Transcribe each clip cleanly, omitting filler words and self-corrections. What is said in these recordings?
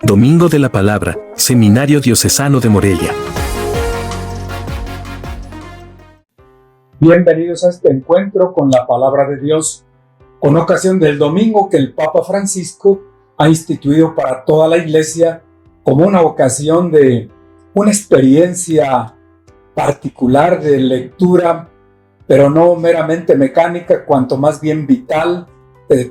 Domingo de la Palabra, Seminario Diocesano de Morelia. Bienvenidos a este encuentro con la Palabra de Dios, con ocasión del domingo que el Papa Francisco ha instituido para toda la Iglesia como una ocasión de una experiencia particular de lectura, pero no meramente mecánica, cuanto más bien vital,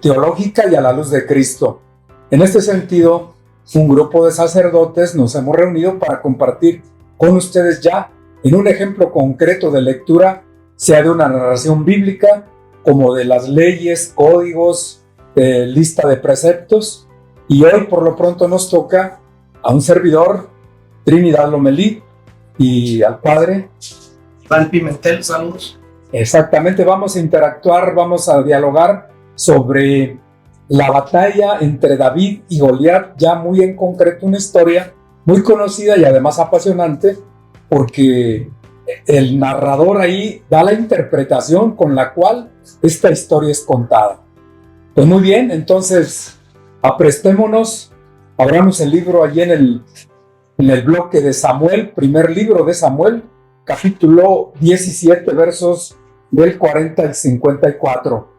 teológica y a la luz de Cristo. En este sentido, un grupo de sacerdotes nos hemos reunido para compartir con ustedes ya en un ejemplo concreto de lectura, sea de una narración bíblica, como de las leyes, códigos, lista de preceptos. Y hoy por lo pronto nos toca a un servidor, Trinidad Lomelí, y al padre Iván Pimentel. Saludos. Exactamente, vamos a interactuar, vamos a dialogar sobre la batalla entre David y Goliat, ya muy en concreto una historia muy conocida y además apasionante, porque el narrador ahí da la interpretación con la cual esta historia es contada. Pues muy bien, entonces aprestémonos, abramos el libro allí en el bloque de Samuel, primer libro de Samuel, capítulo 17, versos del 40 al 54.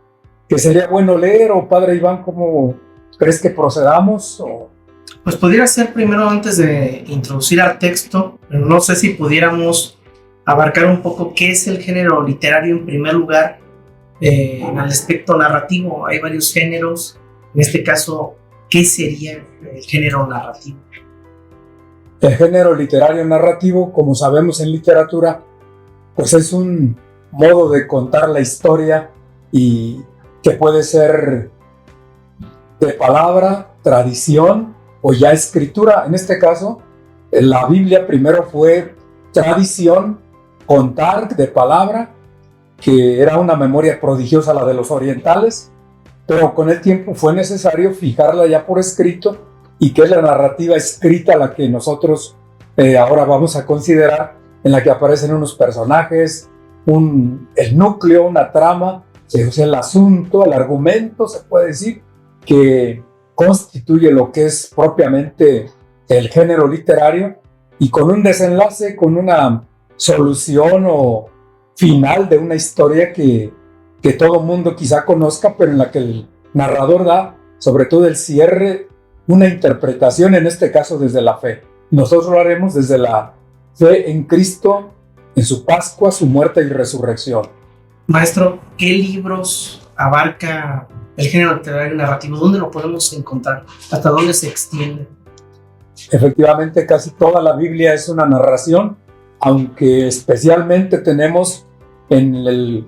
¿Que sería bueno leer, o padre Iván, cómo crees que procedamos? Pues pudiera ser primero, antes de introducir al texto, no sé si pudiéramos abarcar un poco qué es el género literario en primer lugar, en el aspecto narrativo. Hay varios géneros, en este caso, ¿qué sería el género narrativo? El género literario narrativo, como sabemos en literatura, pues es un modo de contar la historia y que puede ser de palabra, tradición o ya escritura. En este caso, la Biblia primero fue tradición, contar de palabra, que era una memoria prodigiosa la de los orientales, pero con el tiempo fue necesario fijarla ya por escrito, y que es la narrativa escrita la que nosotros ahora vamos a considerar, en la que aparecen unos personajes, el núcleo, una trama, o sea, el asunto, el argumento, se puede decir, que constituye lo que es propiamente el género literario, y con un desenlace, con una solución o final de una historia que todo mundo quizá conozca, pero en la que el narrador da, sobre todo el cierre, una interpretación, en este caso desde la fe. Nosotros lo haremos desde la fe en Cristo, en su Pascua, su muerte y resurrección. Maestro, ¿qué libros abarca el género literario narrativo? ¿Dónde lo podemos encontrar? ¿Hasta dónde se extiende? Efectivamente, casi toda la Biblia es una narración, aunque especialmente tenemos en el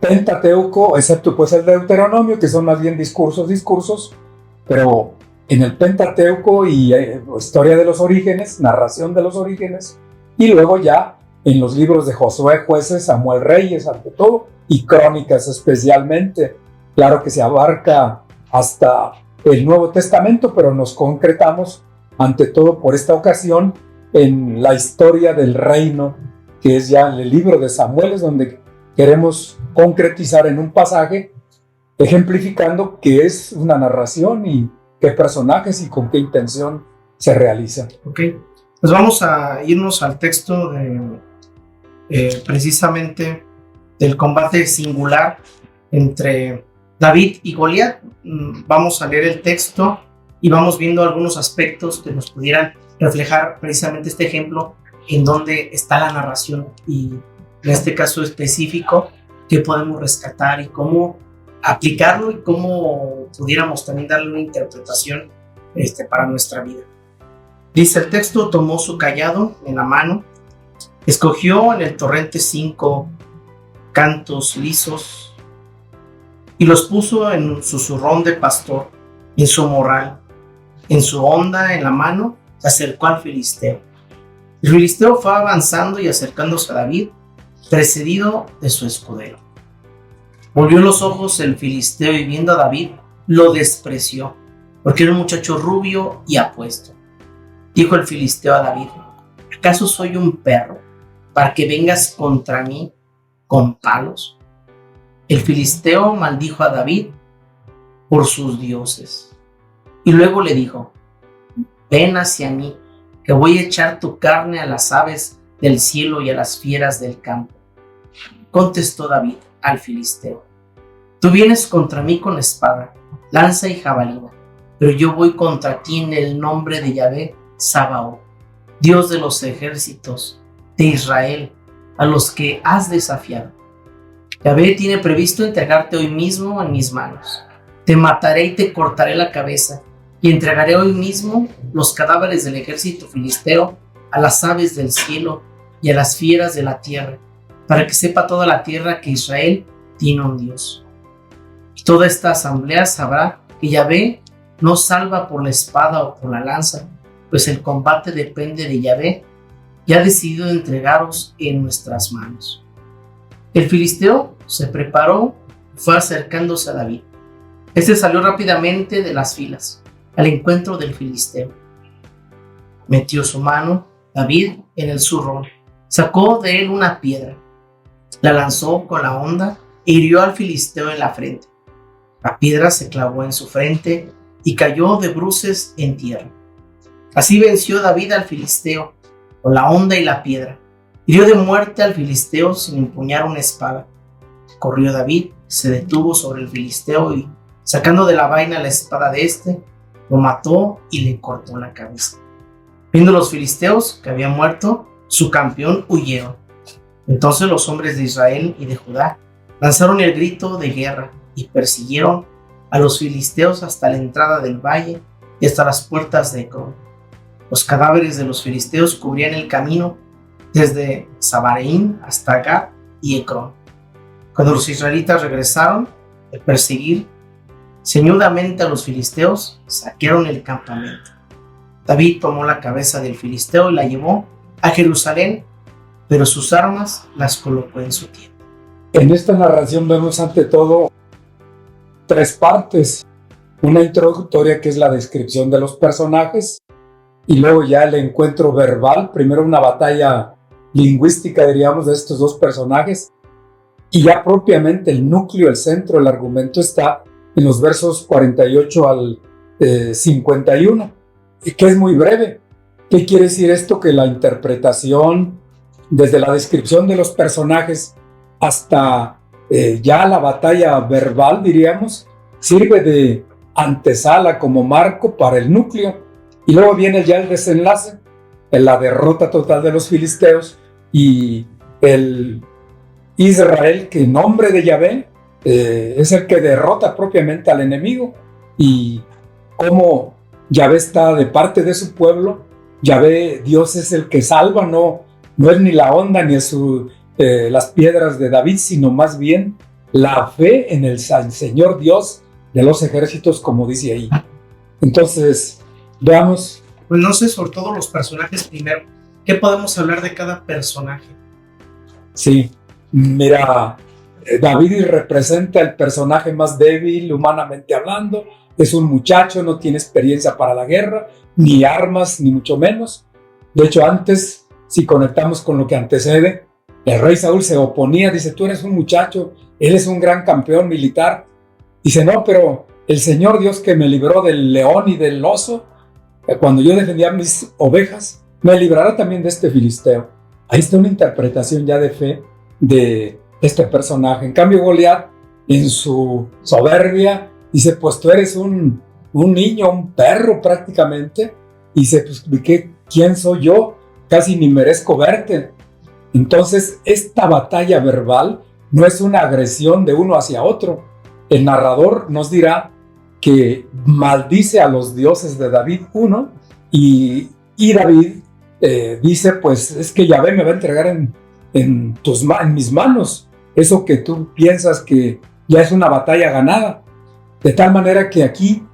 Pentateuco, excepto pues el Deuteronomio, que son más bien discursos, pero en el Pentateuco y historia de los orígenes, narración de los orígenes, y luego ya en los libros de Josué, Jueces, Samuel, Reyes, ante todo, y Crónicas especialmente. Claro que se abarca hasta el Nuevo Testamento, pero nos concretamos ante todo por esta ocasión en la historia del reino, que es ya el libro de Samuel, es donde queremos concretizar en un pasaje, ejemplificando qué es una narración y qué personajes y con qué intención se realiza. Ok, pues vamos a irnos al texto precisamente del combate singular entre David y Goliat. Vamos a leer el texto y vamos viendo algunos aspectos que nos pudieran reflejar precisamente este ejemplo en donde está la narración, y en este caso específico qué podemos rescatar y cómo aplicarlo, y cómo pudiéramos también darle una interpretación para nuestra vida. Dice el texto: tomó su cayado en la mano, escogió en el torrente 5 cantos lisos y los puso en su zurrón de pastor, en su morral, en su honda en la mano, se acercó al filisteo. El filisteo fue avanzando y acercándose a David, precedido de su escudero. Volvió los ojos el filisteo y viendo a David, lo despreció, porque era un muchacho rubio y apuesto. Dijo el filisteo a David: ¿acaso soy un perro para que vengas contra mí con palos? El filisteo maldijo a David por sus dioses, y luego le dijo: ven hacia mí, que voy a echar tu carne a las aves del cielo y a las fieras del campo. Contestó David al filisteo: tú vienes contra mí con espada, lanza y jabalina, pero yo voy contra ti en el nombre de Yahvé Sabaoth, Dios de los ejércitos de Israel, a los que has desafiado. Yahvé tiene previsto entregarte hoy mismo en mis manos. Te mataré y te cortaré la cabeza, y entregaré hoy mismo los cadáveres del ejército filisteo a las aves del cielo y a las fieras de la tierra, para que sepa toda la tierra que Israel tiene un Dios. Y toda esta asamblea sabrá que Yahvé no salva por la espada o por la lanza, pues el combate depende de Yahvé, y ha decidido entregaros en nuestras manos. El filisteo se preparó y fue acercándose a David. Este salió rápidamente de las filas al encuentro del filisteo. Metió su mano David en el zurrón, sacó de él una piedra, la lanzó con la honda e hirió al filisteo en la frente. La piedra se clavó en su frente y cayó de bruces en tierra. Así venció David al filisteo con la honda y la piedra. Hirió de muerte al filisteo sin empuñar una espada. Corrió David, se detuvo sobre el filisteo y, sacando de la vaina la espada de éste, lo mató y le cortó la cabeza. Viendo los filisteos que había muerto su campeón, huyeron. Entonces los hombres de Israel y de Judá lanzaron el grito de guerra y persiguieron a los filisteos hasta la entrada del valle y hasta las puertas de Ecrón. Los cadáveres de los filisteos cubrían el camino desde Sabareín hasta Gat y Ecrón. Cuando los israelitas regresaron de perseguir ceñudamente a los filisteos, saquearon el campamento. David tomó la cabeza del filisteo y la llevó a Jerusalén, pero sus armas las colocó en su tienda. En esta narración vemos ante todo tres partes. Una introductoria, que es la descripción de los personajes, y luego ya el encuentro verbal, primero una batalla lingüística, diríamos, de estos dos personajes, y ya propiamente el núcleo, el centro, el argumento está en los versos 48 al 51, y que es muy breve. ¿Qué quiere decir esto? Que la interpretación, desde la descripción de los personajes hasta ya la batalla verbal, diríamos, sirve de antesala como marco para el núcleo, y luego viene ya el desenlace, en la derrota total de los filisteos y el Israel, que en nombre de Yahvé es el que derrota propiamente al enemigo, y cómo Yahvé está de parte de su pueblo. Yahvé, Dios, es el que salva, no es ni la onda ni es las piedras de David, sino más bien la fe en el Señor Dios de los ejércitos, como dice ahí. Entonces, veamos. Pues no sé, sobre todo los personajes primero. ¿Qué podemos hablar de cada personaje? Sí, mira, David representa el personaje más débil, humanamente hablando. Es un muchacho, no tiene experiencia para la guerra, ni armas, ni mucho menos. De hecho, antes, si conectamos con lo que antecede, el rey Saúl se oponía, dice: tú eres un muchacho, él es un gran campeón militar. Dice: no, pero el Señor Dios, que me libró del león y del oso, cuando yo defendía mis ovejas, me librará también de este filisteo. Ahí está una interpretación ya de fe de este personaje. En cambio, Goliat, en su soberbia, dice: pues tú eres un niño, un perro prácticamente. Y dice: pues ¿quién soy yo? Casi ni merezco verte. Entonces, esta batalla verbal no es una agresión de uno hacia otro. El narrador nos dirá que maldice a los dioses de David uno, y David dice: pues es que Yahvé me va a entregar en mis manos eso que tú piensas que ya es una batalla ganada. De tal manera que aquí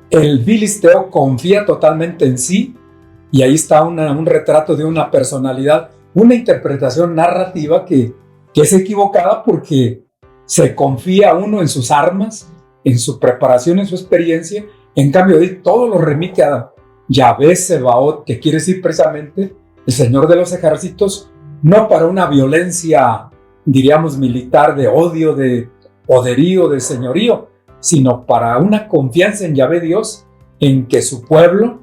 el filisteo confía totalmente en sí, y ahí está un retrato de una personalidad, una interpretación narrativa que es equivocada, porque se confía uno en sus armas, en su preparación, en su experiencia. En cambio, ahí todo lo remite a Yahvé Sebaot, que quiere decir precisamente el Señor de los ejércitos, no para una violencia, diríamos, militar, de odio, de poderío, de señorío, sino para una confianza en Yahvé Dios, en que su pueblo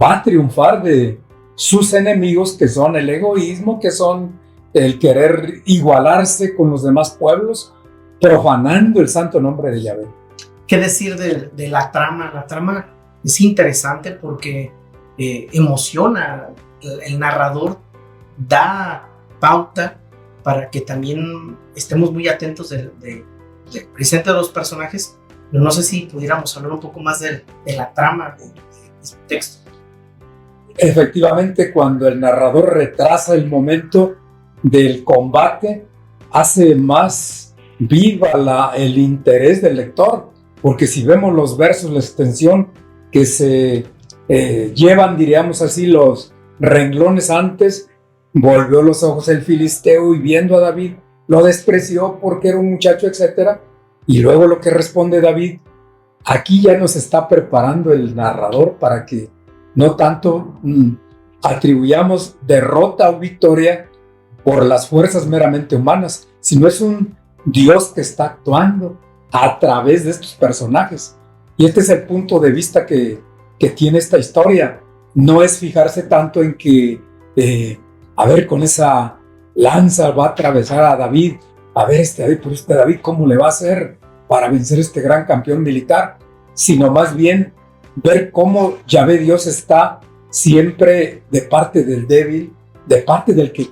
va a triunfar de sus enemigos, que son el egoísmo, que son el querer igualarse con los demás pueblos, profanando el santo nombre de Yahvé. ¿Qué decir de la trama? La trama es interesante porque emociona. El narrador da pauta para que también estemos muy atentos del presente de los personajes. Pero no sé si pudiéramos hablar un poco más de la trama de este texto. Efectivamente, cuando el narrador retrasa el momento del combate, hace más viva el interés del lector, porque si vemos los versos, la extensión que se llevan, diríamos así, los renglones antes, volvió los ojos el filisteo y viendo a David, lo despreció porque era un muchacho, etc. Y luego lo que responde David, aquí ya nos está preparando el narrador para que no tanto atribuyamos derrota o victoria por las fuerzas meramente humanas, sino es un Dios que está actuando a través de estos personajes. Y este es el punto de vista que tiene esta historia. No es fijarse tanto en que, a ver, con esa lanza va a atravesar a David, a ver este David, ¿cómo le va a hacer para vencer este gran campeón militar? Sino más bien ver cómo Yahvé Dios está siempre de parte del débil, de parte del que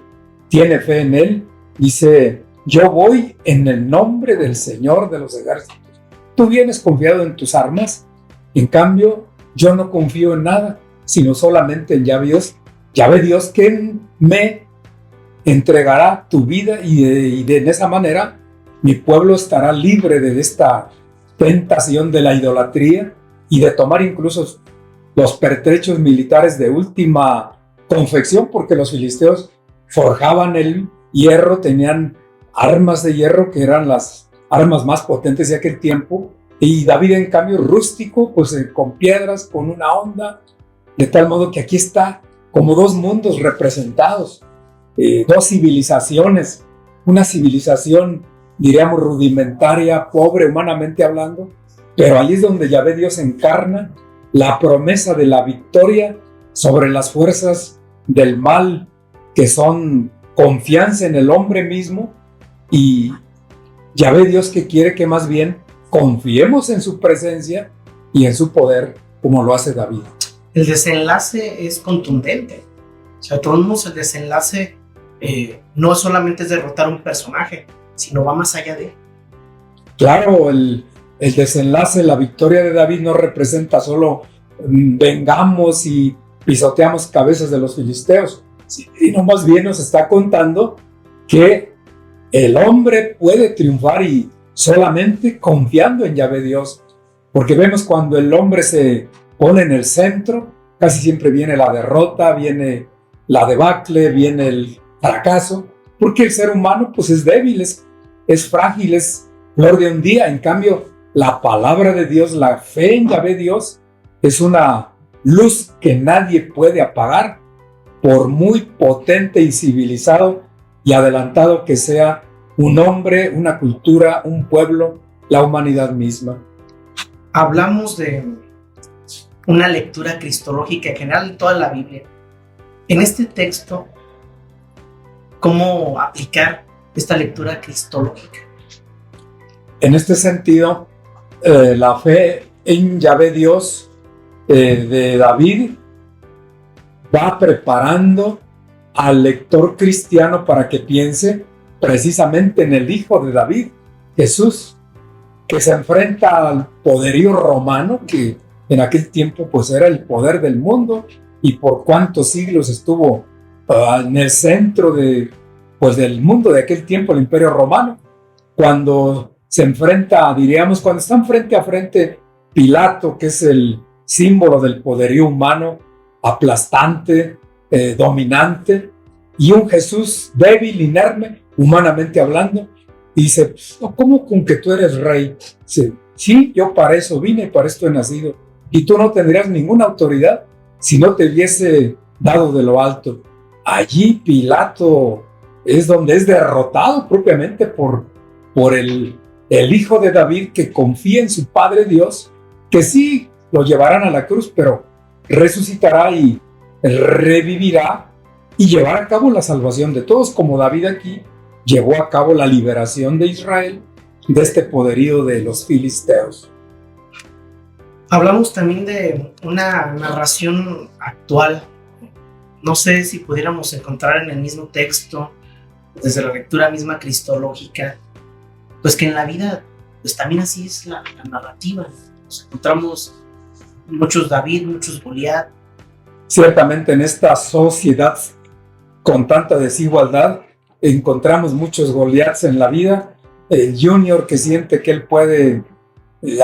tiene fe en él. Dice, yo voy en el nombre del Señor de los ejércitos. Tú vienes confiado en tus armas, en cambio yo no confío en nada, sino solamente en Yahvé Dios que me entregará tu vida y de esa manera mi pueblo estará libre de esta tentación de la idolatría y de tomar incluso los pertrechos militares de última confección, porque los filisteos forjaban el hierro, tenían armas de hierro que eran las armas más potentes de aquel tiempo, y David en cambio rústico, pues con piedras, con una honda, de tal modo que aquí está como dos mundos representados, dos civilizaciones, una civilización diríamos rudimentaria, pobre humanamente hablando, pero ahí es donde Yahvé Dios encarna la promesa de la victoria sobre las fuerzas del mal, que son confianza en el hombre mismo, y Yahvé Dios que quiere que más bien confiemos en su presencia y en su poder, como lo hace David. El desenlace es contundente. O sea, todos el desenlace no solamente es derrotar a un personaje, sino va más allá de. Claro, el desenlace, la victoria de David no representa solo vengamos y pisoteamos cabezas de los filisteos, sino más bien nos está contando que el hombre puede triunfar y solamente confiando en Yahvé Dios, porque vemos cuando el hombre se pone en el centro, casi siempre viene la derrota, viene la debacle, viene el fracaso, porque el ser humano pues es débil, es frágil, es flor de un día. En cambio, la palabra de Dios, la fe en Yahvé Dios, es una luz que nadie puede apagar, por muy potente y civilizado y adelantado que sea un hombre, una cultura, un pueblo, la humanidad misma. Hablamos de una lectura cristológica en general de toda la Biblia. En este texto, ¿cómo aplicar esta lectura cristológica? En este sentido, la fe en Yahvé Dios de David va preparando al lector cristiano para que piense precisamente en el Hijo de David, Jesús, que se enfrenta al poderío romano, que en aquel tiempo pues era el poder del mundo, y por cuántos siglos estuvo en el centro del mundo de aquel tiempo, el Imperio Romano. Cuando se enfrenta, diríamos, cuando están frente a frente Pilato, que es el símbolo del poderío humano, aplastante, dominante, y un Jesús débil, inerme, humanamente hablando, y dice, ¿cómo con que tú eres rey? Dice, sí, yo para eso vine, para esto he nacido, y tú no tendrías ninguna autoridad si no te hubiese dado de lo alto. Allí Pilato es donde es derrotado propiamente por el Hijo de David, que confía en su Padre Dios, que sí lo llevarán a la cruz, pero resucitará y revivirá y llevará a cabo la salvación de todos, como David aquí llevó a cabo la liberación de Israel de este poderío de los filisteos. Hablamos también de una narración actual. No sé si pudiéramos encontrar en el mismo texto, desde la lectura misma cristológica, pues que en la vida, pues también así es la narrativa. Nos encontramos muchos David, muchos Goliat. Ciertamente en esta sociedad con tanta desigualdad, encontramos muchos Goliats en la vida. El junior que siente que él puede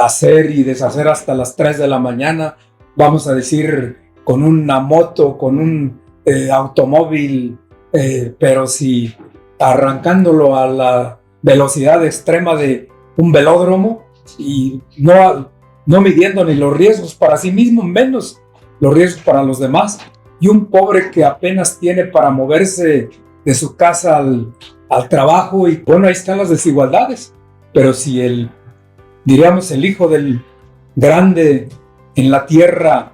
hacer y deshacer hasta las 3 de la mañana, vamos a decir, con una moto, con un automóvil, pero si arrancándolo a la velocidad extrema de un velódromo y no midiendo ni los riesgos para sí mismo, menos los riesgos para los demás, y un pobre que apenas tiene para moverse de su casa al trabajo, y bueno, ahí están las desigualdades. Pero si diríamos, el hijo del grande en la tierra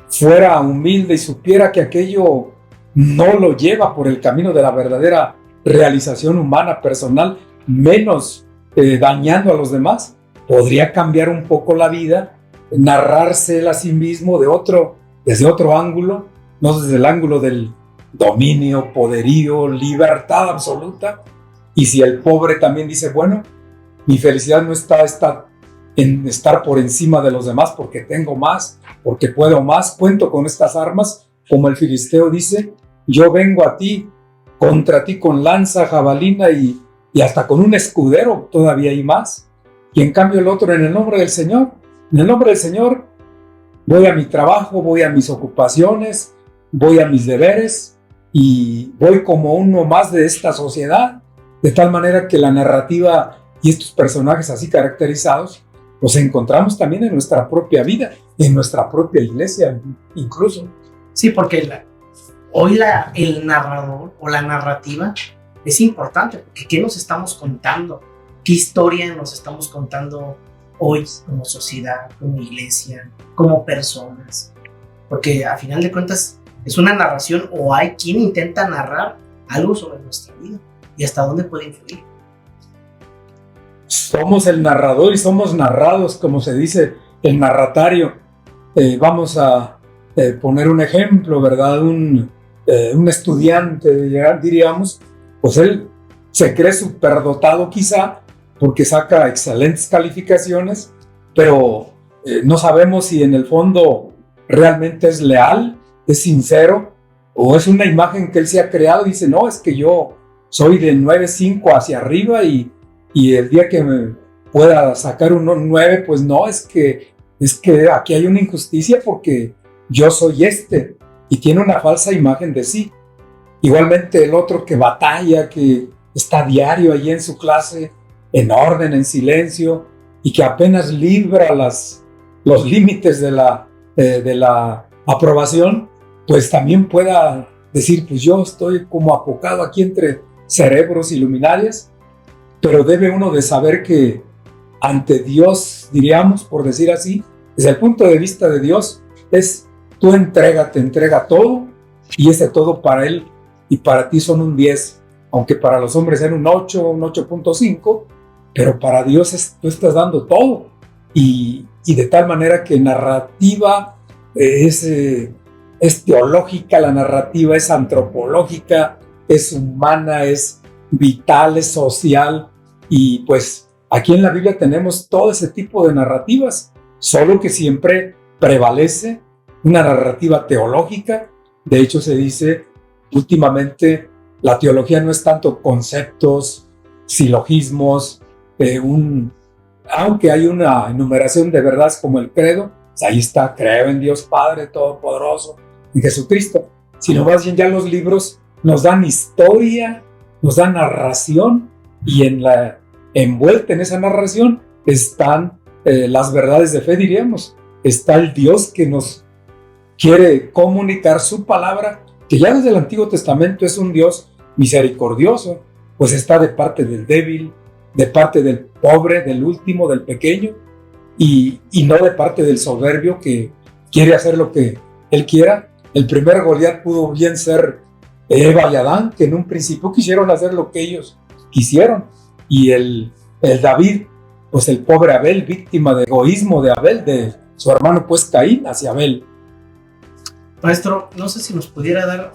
fuera humilde y supiera que aquello no lo lleva por el camino de la verdadera realización humana, personal, menos dañando a los demás, podría cambiar un poco la vida, narrarse a sí mismo desde otro ángulo, no desde el ángulo del dominio, poderío, libertad absoluta. Y si el pobre también dice, bueno, mi felicidad no está en estar por encima de los demás porque tengo más, porque puedo más, cuento con estas armas, como el filisteo dice, yo vengo a ti, contra ti con lanza, jabalina y hasta con un escudero, todavía hay más. Y en cambio el otro, en el nombre del Señor voy a mi trabajo, voy a mis ocupaciones, voy a mis deberes y voy como uno más de esta sociedad, de tal manera que la narrativa y estos personajes así caracterizados los encontramos también en nuestra propia vida, en nuestra propia iglesia incluso. Sí, porque hoy el narrador o la narrativa es importante, porque ¿qué nos estamos contando? ¿Qué historia nos estamos contando hoy como sociedad, como iglesia, como personas? Porque a final de cuentas es una narración, o hay quien intenta narrar algo sobre nuestra vida y hasta dónde puede influir. Somos el narrador y somos narrados, como se dice, el narratario. Vamos a poner un ejemplo, ¿verdad? Un estudiante, diríamos, pues él se cree superdotado quizá porque saca excelentes calificaciones, pero no sabemos si en el fondo realmente es leal, es sincero, o es una imagen que él se ha creado y dice, no, es que yo soy de 9.5 hacia arriba y el día que me pueda sacar un 9, pues no, es que aquí hay una injusticia porque yo soy y tiene una falsa imagen de sí. Igualmente el otro que batalla, que está diario allí en su clase, en orden, en silencio, y que apenas libra los límites de la aprobación, pues también pueda decir, pues yo estoy como apocado aquí entre cerebros y luminarias. Pero debe uno de saber que ante Dios, diríamos, por decir así, desde el punto de vista de Dios, es tú entrega todo, y ese todo para Él y para ti son un 10, aunque para los hombres sea un 8, un 8.5, pero para Dios tú estás dando todo, y de tal manera que narrativa es teológica, la narrativa es antropológica, es humana, es vital, es social, y pues aquí en la Biblia tenemos todo ese tipo de narrativas, solo que siempre prevalece una narrativa teológica. De hecho se dice últimamente la teología no es tanto conceptos, silogismos, aunque hay una enumeración de verdades como el credo, pues ahí está, creo en Dios Padre Todopoderoso, en Jesucristo, sino más bien ya los libros nos dan historia, nos dan narración, y envuelta en esa narración están las verdades de fe, diríamos. Está el Dios que nos quiere comunicar su palabra, que ya desde el Antiguo Testamento es un Dios misericordioso, pues está de parte del débil, de parte del pobre, del último, del pequeño, y no de parte del soberbio que quiere hacer lo que él quiera. El primer Goliat pudo bien ser Eva y Adán, que en un principio quisieron hacer lo que ellos quisieron. Y el David, pues el pobre Abel, víctima de egoísmo de Abel, de su hermano pues Caín hacia Abel. Maestro, no sé si nos pudiera dar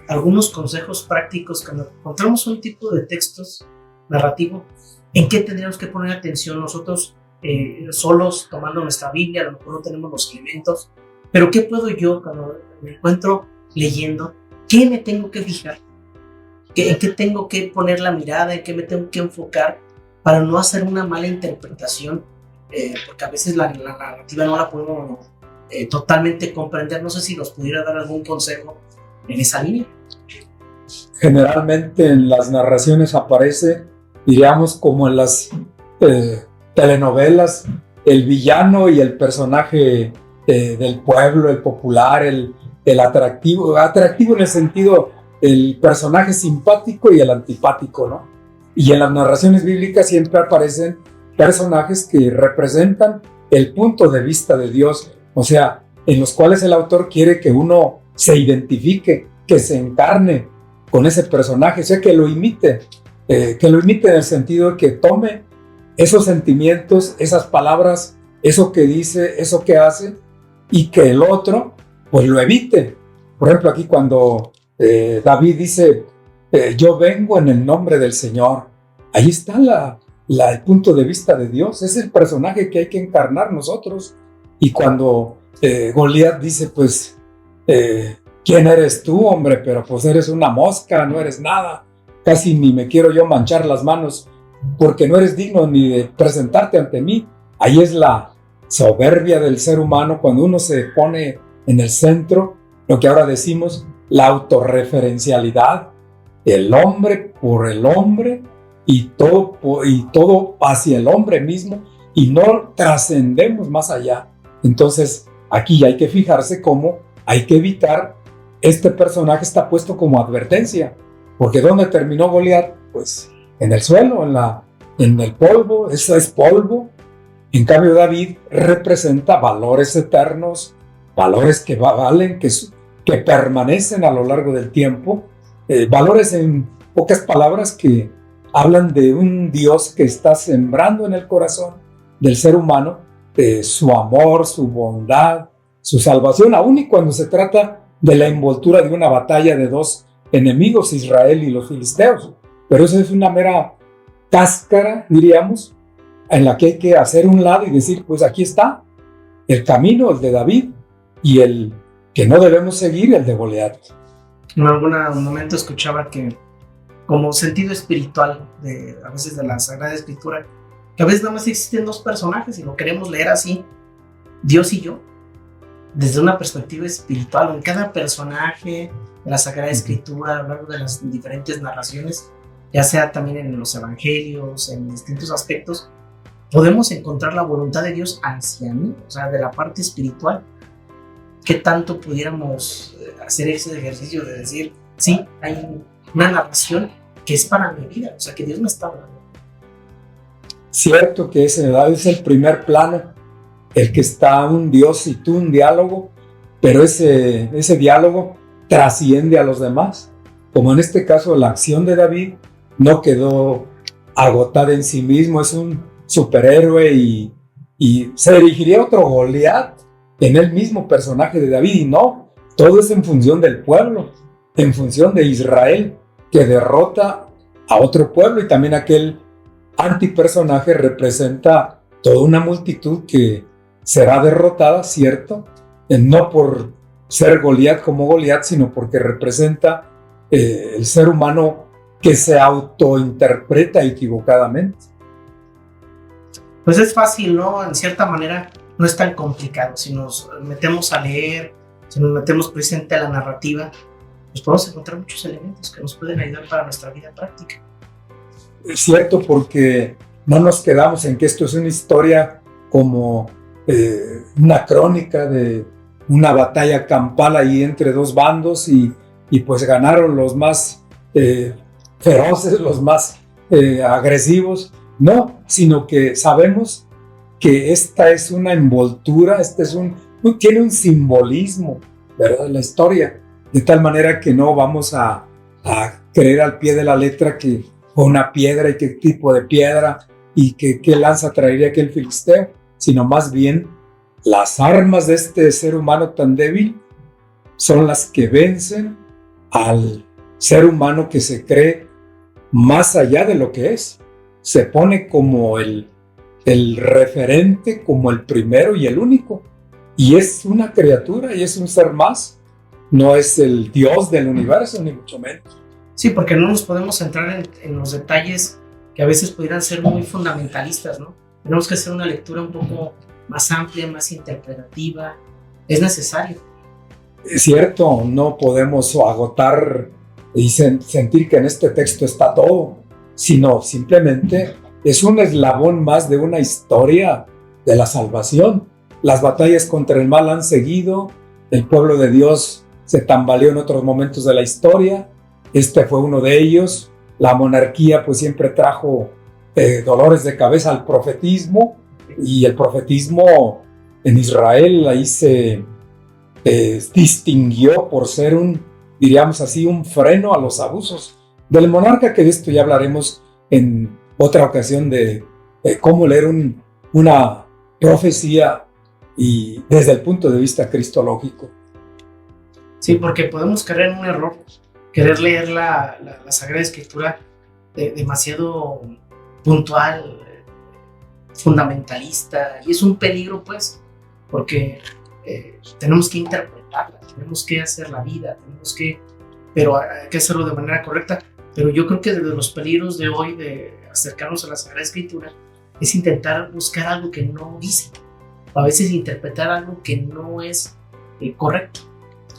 algunos consejos prácticos cuando encontramos un tipo de textos narrativo, ¿en qué tendríamos que poner atención nosotros solos tomando nuestra Biblia? A lo mejor no tenemos los elementos, pero ¿qué puedo yo cuando me encuentro leyendo? ¿Qué me tengo que fijar? ¿En qué tengo que poner la mirada? ¿En qué me tengo que enfocar para no hacer una mala interpretación? Porque a veces la narrativa no la podemos totalmente comprender. No sé si nos pudiera dar algún consejo en esa línea. Generalmente en las narraciones aparece, diríamos, como en las telenovelas, el villano y el personaje del pueblo, el popular, el atractivo en el sentido, el personaje simpático y el antipático, ¿no? Y en las narraciones bíblicas siempre aparecen personajes que representan el punto de vista de Dios, o sea, en los cuales el autor quiere que uno se identifique, que se encarne con ese personaje, o sea, que lo imite en el sentido de que tome esos sentimientos, esas palabras, eso que dice, eso que hace, y que el otro pues lo evite. Por ejemplo, aquí cuando David dice, yo vengo en el nombre del Señor, ahí está el punto de vista de Dios, es el personaje que hay que encarnar nosotros. Y cuando Goliat dice, pues, ¿quién eres tú, hombre? Pero pues eres una mosca, no eres nada, casi ni me quiero yo manchar las manos porque no eres digno ni de presentarte ante mí. Ahí es la soberbia del ser humano cuando uno se pone en el centro, lo que ahora decimos, la autorreferencialidad, el hombre por el hombre y todo hacia el hombre mismo, y no trascendemos más allá. Entonces aquí hay que fijarse cómo hay que evitar, este personaje está puesto como advertencia, porque ¿dónde terminó Goliat? Pues en el suelo, en el polvo, eso es polvo. En cambio David representa valores eternos, valores que valen, que permanecen a lo largo del tiempo, valores, en pocas palabras, que hablan de un Dios que está sembrando en el corazón del ser humano su amor, su bondad, su salvación, aun y cuando se trata de la envoltura de una batalla de dos enemigos, Israel y los filisteos. Pero eso es una mera cáscara, diríamos, en la que hay que hacer un lado y decir, pues aquí está el camino, el de David, y el que no debemos seguir, el de Goliat. En algún momento escuchaba que, como sentido espiritual a veces de la Sagrada Escritura, que a veces nada más existen dos personajes y lo queremos leer así, Dios y yo, desde una perspectiva espiritual. En cada personaje de la Sagrada Escritura, a lo largo de las diferentes narraciones, ya sea también en los evangelios, en distintos aspectos, podemos encontrar la voluntad de Dios hacia mí, o sea, de la parte espiritual. ¿Qué tanto pudiéramos hacer ese ejercicio de decir, sí, hay una narración que es para mi vida, o sea, que Dios me está hablando? Cierto que ese es el primer plano, el que está un Dios y tú un diálogo, pero ese diálogo trasciende a los demás. Como en este caso, la acción de David no quedó agotada en sí mismo, es un superhéroe y se dirigiría a otro Goliat en el mismo personaje de David, y no, todo es en función del pueblo, en función de Israel, que derrota a otro pueblo, y también aquel antipersonaje representa toda una multitud que será derrotada, ¿cierto? No por ser Goliat como Goliat, sino porque representa el ser humano que se autointerpreta equivocadamente. Pues es fácil, ¿no? En cierta manera no es tan complicado. Si nos metemos a leer, si nos metemos presente a la narrativa, pues podemos encontrar muchos elementos que nos pueden ayudar para nuestra vida práctica. Es cierto, porque no nos quedamos en que esto es una historia como una crónica de una batalla campal ahí entre dos bandos y pues ganaron los más feroces, los más agresivos. No, sino que sabemos que esta es una envoltura, tiene un simbolismo, ¿verdad? La historia, de tal manera que no vamos a creer al pie de la letra que fue una piedra y qué tipo de piedra y qué lanza traería aquel filisteo, sino más bien las armas de este ser humano tan débil son las que vencen al ser humano que se cree más allá de lo que es. Se pone como el referente, como el primero y el único. Y es una criatura y es un ser más. No es el Dios del universo, ni mucho menos. Sí, porque no nos podemos centrar en los detalles que a veces pudieran ser muy fundamentalistas, ¿no? Tenemos que hacer una lectura un poco más amplia, más interpretativa. Es necesario. Es cierto, no podemos agotar y sentir que en este texto está todo, sino simplemente es un eslabón más de una historia de la salvación. Las batallas contra el mal han seguido, el pueblo de Dios se tambaleó en otros momentos de la historia, este fue uno de ellos. La monarquía pues siempre trajo dolores de cabeza al profetismo, y el profetismo en Israel ahí se distinguió por ser diríamos así, un freno a los abusos del monarca, que de esto ya hablaremos en otra ocasión de cómo leer una profecía y desde el punto de vista cristológico. Sí, porque podemos caer en un error, querer leer la Sagrada Escritura demasiado puntual, fundamentalista, y es un peligro pues, porque tenemos que interpretarla, tenemos que hacer la vida, pero hay que hacerlo de manera correcta. Pero yo creo que de los peligros de hoy de acercarnos a la Sagrada Escritura es intentar buscar algo que no dice, o a veces interpretar algo que no es correcto.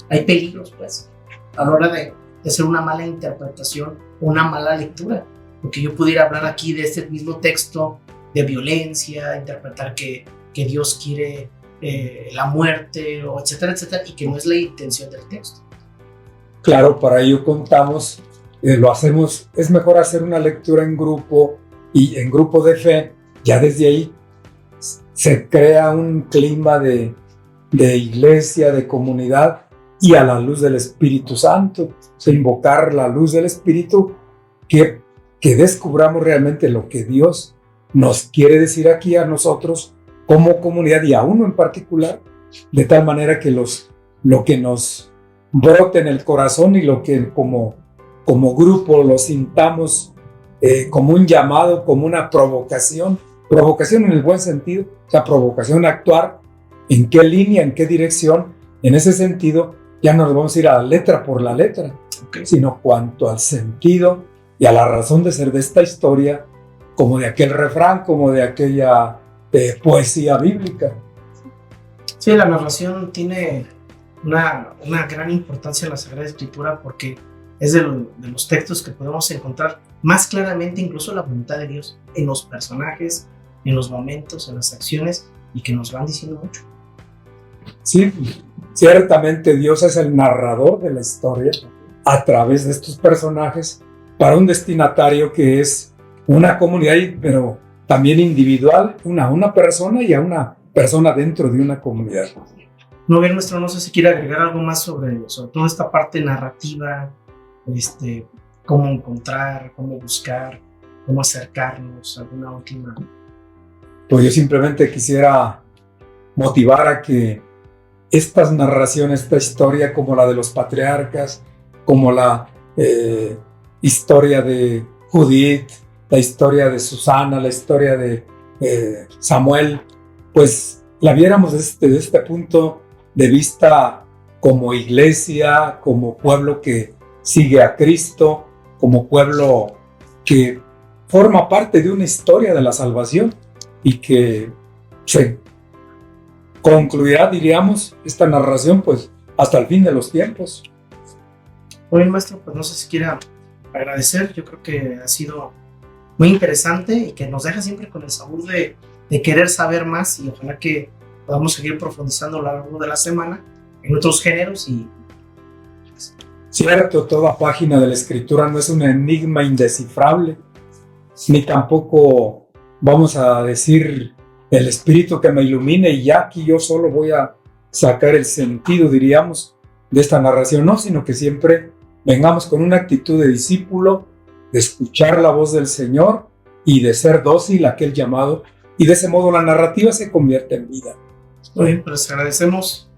Hay peligros pues a la hora de hacer una mala interpretación, una mala lectura, porque yo pudiera hablar aquí de este mismo texto de violencia, interpretar que Dios quiere la muerte, o etcétera, etcétera, y que no es la intención del texto. Claro, para ello contamos, lo hacemos, es mejor hacer una lectura en grupo y en grupo de fe. Ya desde ahí se crea un clima de iglesia, de comunidad, y a la luz del Espíritu Santo, invocar la luz del Espíritu, que descubramos realmente lo que Dios nos quiere decir aquí a nosotros como comunidad y a uno en particular, de tal manera que lo que nos brote en el corazón y lo que como grupo lo sintamos como un llamado, como una provocación en el buen sentido, o sea, provocación a actuar, en qué línea, en qué dirección. En ese sentido ya no nos vamos a ir a la letra por la letra, sino cuanto al sentido y a la razón de ser de esta historia, como de aquel refrán, como de aquella poesía bíblica. Sí, la narración tiene una gran importancia en la Sagrada Escritura, porque es de los textos que podemos encontrar más claramente incluso la voluntad de Dios en los personajes, en los momentos, en las acciones, y que nos van diciendo mucho. Sí, ciertamente Dios es el narrador de la historia a través de estos personajes para un destinatario que es una comunidad, pero también individual, una persona y a una persona dentro de una comunidad. No bien, maestro, no sé si quiere agregar algo más sobre toda esta parte narrativa, cómo encontrar, cómo buscar, cómo acercarnos, alguna última. Pues yo simplemente quisiera motivar a que estas narraciones, esta historia como la de los patriarcas, como la historia de Judith, la historia de Susana, la historia de Samuel, pues la viéramos desde este punto de vista como iglesia, como pueblo que sigue a Cristo, como pueblo que forma parte de una historia de la salvación y que se concluirá, diríamos, esta narración pues hasta el fin de los tiempos. Muy bien, maestro, pues no sé si quiera agradecer. Yo creo que ha sido muy interesante y que nos deja siempre con el sabor de querer saber más, y ojalá que podamos seguir profundizando a lo largo de la semana en otros géneros. Y cierto, toda página de la Escritura no es un enigma indescifrable, ni tampoco vamos a decir el Espíritu que me ilumine y ya aquí yo solo voy a sacar el sentido, diríamos, de esta narración, no, sino que siempre vengamos con una actitud de discípulo, de escuchar la voz del Señor y de ser dócil a aquel llamado, y de ese modo la narrativa se convierte en vida. Muy bien, pues agradecemos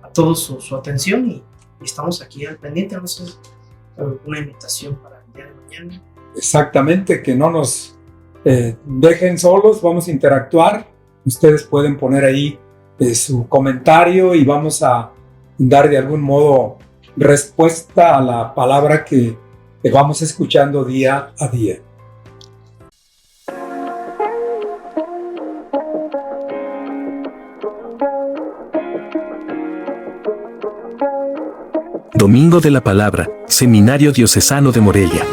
a todos su atención y estamos aquí al pendiente. No sé, una invitación para el día de mañana. Exactamente, que no nos dejen solos, vamos a interactuar. Ustedes pueden poner ahí su comentario y vamos a dar de algún modo respuesta a la palabra que vamos escuchando día a día. Domingo de la Palabra, Seminario Diocesano de Morelia.